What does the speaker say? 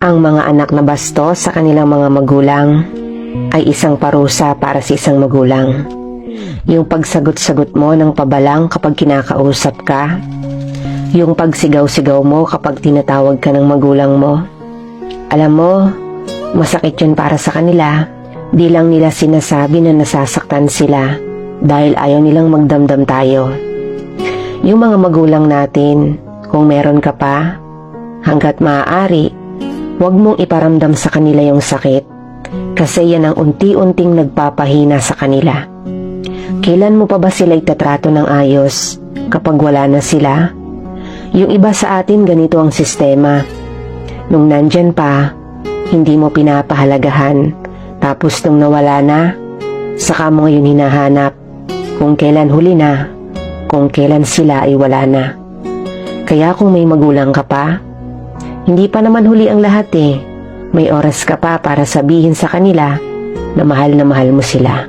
Ang mga anak na bastos sa kanilang mga magulang ay isang parusa para sa isang magulang. Yung pagsagot-sagot mo ng pabalang kapag kinakausap ka, yung pagsigaw-sigaw mo kapag tinatawag ka ng magulang mo. Alam mo, masakit yun para sa kanila. Di lang nila sinasabi na nasasaktan sila dahil ayaw nilang magdamdam tayo. Yung mga magulang natin, kung meron ka pa, hanggat maaari, huwag mong iparamdam sa kanila yung sakit kasi yan ang unti-unting nagpapahina sa kanila. Kailan mo pa ba sila itatrato ng ayos kapag wala na sila? Yung iba sa atin ganito ang sistema. Nung nandyan pa, hindi mo pinapahalagahan. Tapos nung nawala na, saka mo ngayon hinahanap kung kailan huli na, kung kailan sila ay wala na. Kaya kung may magulang ka pa, hindi pa naman huli ang lahat eh. May oras ka pa para sabihin sa kanila na mahal mo sila.